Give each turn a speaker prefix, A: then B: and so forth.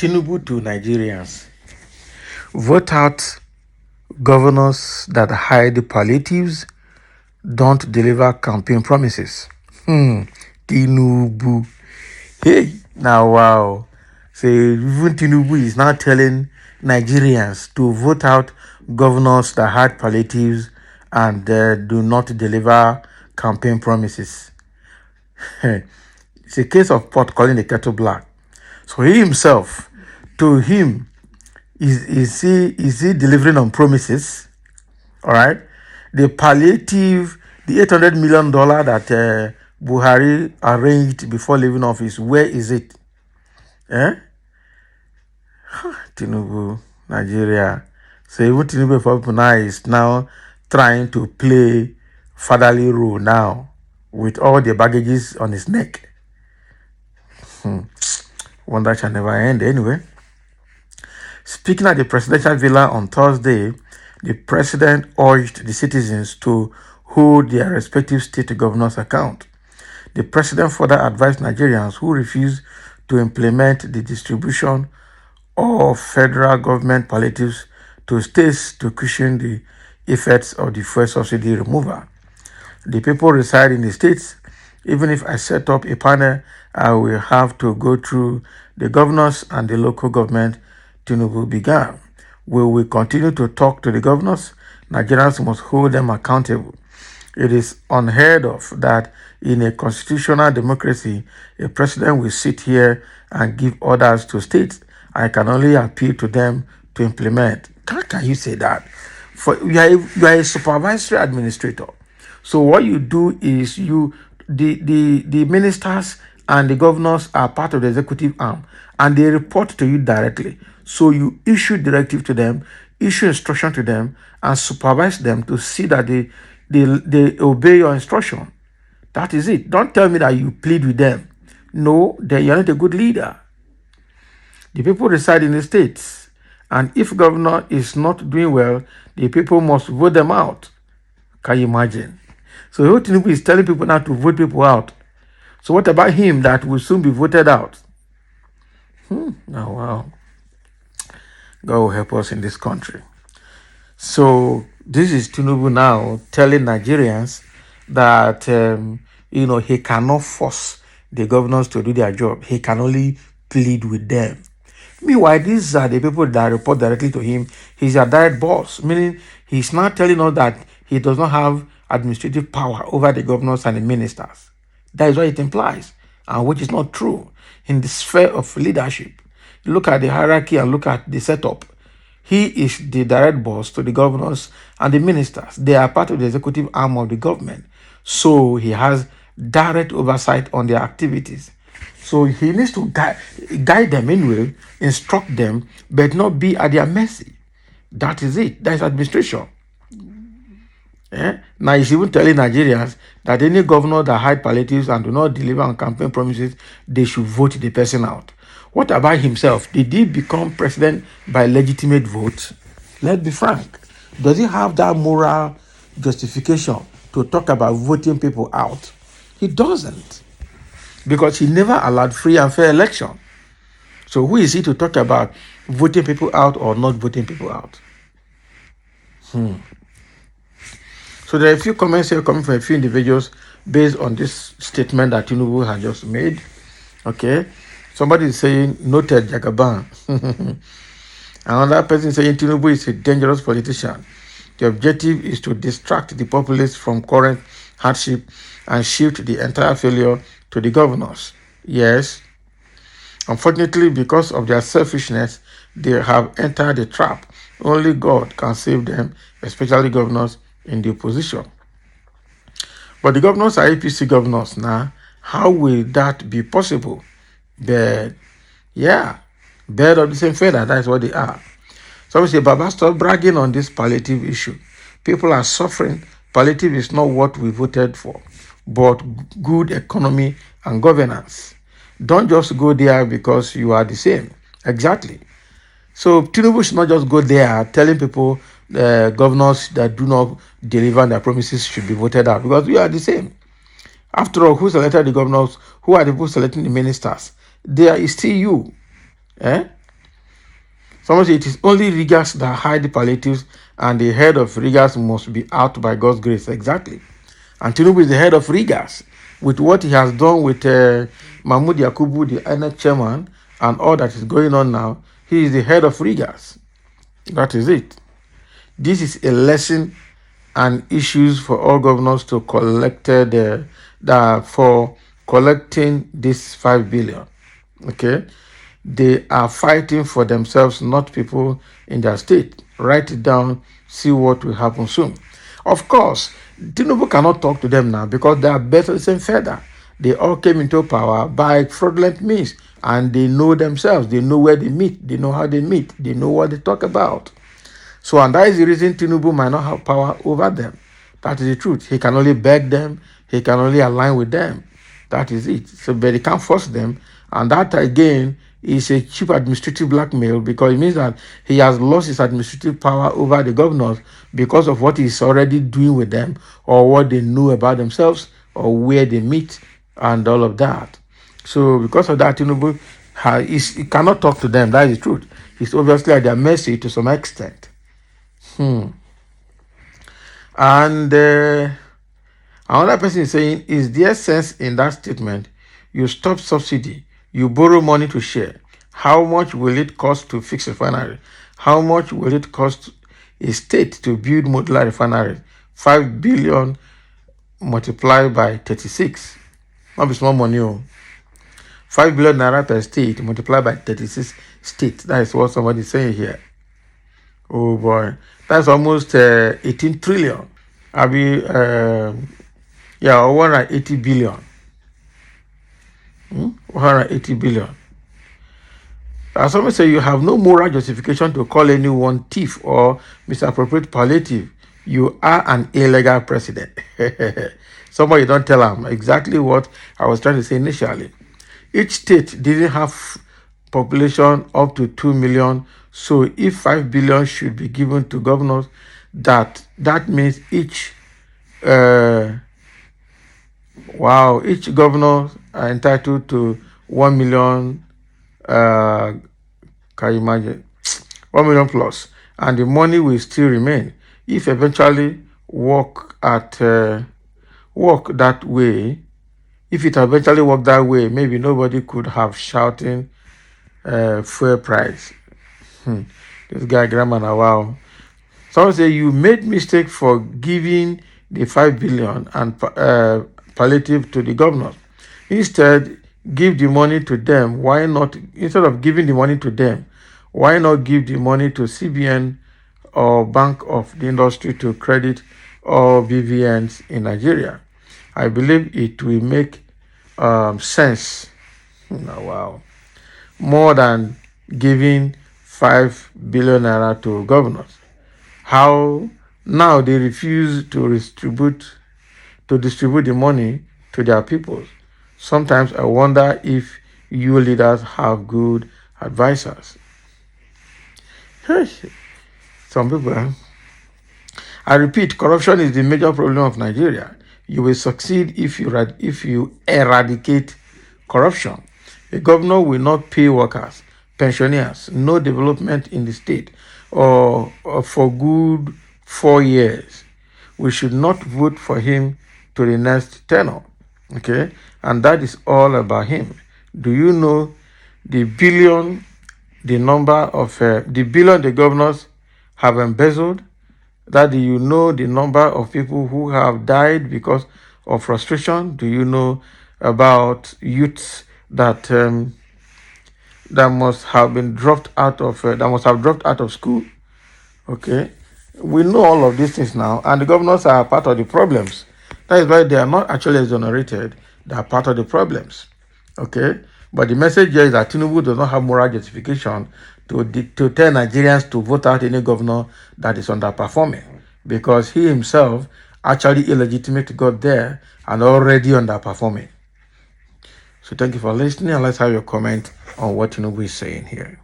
A: Tinubu to Nigerians. Vote out governors that hide palliatives, don't deliver campaign promises. Tinubu. Hey, now wow. So even Tinubu is now telling Nigerians to vote out governors that hide palliatives and do not deliver campaign promises. It's a case of pot calling the kettle black. So he himself, to him, is he delivering on promises? All right. The palliative, the $800 million that Buhari arranged before leaving office, where is it? Tinubu, Nigeria. So even Tinubu for people now is now trying to play fatherly role now with all the baggages on his neck. Wonder shall never end anyway. Speaking at the presidential villa on Thursday, the president urged the citizens to hold their respective state governors account. The president further advised Nigerians who refuse to implement the distribution of federal government palliatives to states to cushion the effects of the fuel subsidy removal. The people reside in the states. Even if I set up a panel, I will have to go through the governors and the local government. Tinubu began. We will continue to talk to the governors. Nigerians must hold them accountable. It is unheard of that in a constitutional democracy, a president will sit here and give orders to states. I can only appeal to them to implement. How can you say that? You are a supervisory administrator. So what you do is the ministers and the governors are part of the executive arm and they report to you directly. So you issue directive to them, issue instruction to them, and supervise them to see that they obey your instruction. That is it. Don't tell me that you plead with them. No, you're not a good leader. The people reside in the states. And if governor is not doing well, the people must vote them out. Can you imagine? So Tinubu is telling people now to vote people out. So what about him that will soon be voted out? Oh, wow. God will help us in this country. So this is Tinubu now telling Nigerians that, he cannot force the governors to do their job. He can only plead with them. Meanwhile, these are the people that report directly to him. He's a direct boss, meaning he's not telling us that he does not have administrative power over the governors and the ministers. That is what it implies, and which is not true in the sphere of leadership. Look at the hierarchy and look at the setup. He is the direct boss to the governors and the ministers. They are part of the executive arm of the government. So he has direct oversight on their activities. So he needs to guide them anyway, instruct them, but not be at their mercy. That is it. That is administration. Now he's even telling Nigerians that any governor that hide palliatives and do not deliver on campaign promises, they should vote the person out. What about himself? Did he become president by legitimate vote? Let's be frank. Does he have that moral justification to talk about voting people out? He doesn't. Because he never allowed free and fair election. So who is he to talk about voting people out or not voting people out? So there are a few comments here coming from a few individuals based on this statement that Tinubu had just made. Okay. Somebody is saying, noted Jagaban. Another person is saying Tinubu is a dangerous politician. The objective is to distract the populace from current hardship and shift the entire failure to the governors. Yes. Unfortunately, because of their selfishness, they have entered the trap. Only God can save them, especially governors in the opposition. But the governors are APC governors now. How will that be possible? Bird of the same feather, that's what they are. So we say, Baba, stop bragging on this palliative issue. People are suffering. Palliative is not what we voted for, but good economy and governance. Don't just go there because you are the same. Exactly. So Tinubu should not just go there telling people governors that do not deliver their promises should be voted out, because we are the same. After all, who selected the governors? Who are the people selecting the ministers? There is still you. Someone said it is only riggers that hide the palliatives, and the head of riggers must be out by God's grace. Exactly. And Tinubu is the head of riggers. With what he has done with Mahmoud Yakubu, the INEC chairman, and all that is going on now, he is the head of riggers. That is it. This is a lesson and issues for all governors to collect for collecting this 5 billion. Okay, they are fighting for themselves, not people in their state. Write it down, see what will happen soon. Of course, Tinubu cannot talk to them now because they are better than feather. They all came into power by fraudulent means, and they know themselves. They know where they meet. They know how they meet. They know what they talk about. So, and that is the reason Tinubu might not have power over them. That is the truth. He can only beg them. He can only align with them. That is it. So, but he can't force them. And that, again, is a cheap administrative blackmail, because it means that he has lost his administrative power over the governors because of what he's already doing with them, or what they know about themselves, or where they meet, and all of that. So, because of that, Tinubu he cannot talk to them. That is the truth. He's obviously at their mercy to some extent. And another person is saying, is there sense in that statement? You stop subsidy, you borrow money to share. How much will it cost to fix a refinery? How much will it cost a state to build modular refineries? 5 billion multiplied by 36. Not be small money. 5 billion naira per state multiplied by 36 states. That is what somebody is saying here. Oh boy, that's almost 18 trillion. I mean, yeah, 180 billion. 180 billion. As someone say, you have no moral justification to call anyone thief or misappropriate palliative. You are an illegal president. Somebody don't tell him exactly what I was trying to say initially. Each state didn't have population up to 2 million. So if 5 billion should be given to governors, that means each each governor are entitled to 1 million. Can you imagine? 1 million plus, and the money will still remain if eventually work that way. If it eventually worked that way, maybe nobody could have shouting fuel price. This guy grammar now, wow. Someone say you made mistake for giving the 5 billion and palliative to the governors. Instead, give the money to them. Why not? Instead of giving the money to them, why not give the money to CBN or Bank of the Industry to credit all BVNs in Nigeria? I believe it will make sense. Wow. More than giving 5 billion naira to governors. How now they refuse to distribute the money to their people. Sometimes I wonder if you leaders have good advisors. Some people. I repeat, corruption is the major problem of Nigeria. You will succeed if you eradicate corruption. A governor will not pay workers, pensioners, no development in the state, or for good 4 years. We should not vote for him to the next tenure. Okay? And that is all about him. Do you know the billion the governors have embezzled? That do you know the number of people who have died because of frustration? Do you know about youths that must have dropped out of school? Okay, we know all of these things now, and the governors are part of the problems. That is why they are not actually exonerated. They are part of the problems. Okay, but the message here is that Tinubu does not have moral justification to tell Nigerians to vote out any governor that is underperforming, because he himself actually illegitimate got there and already underperforming. So thank you for listening, and let's have your comment on what Tinubu is saying here.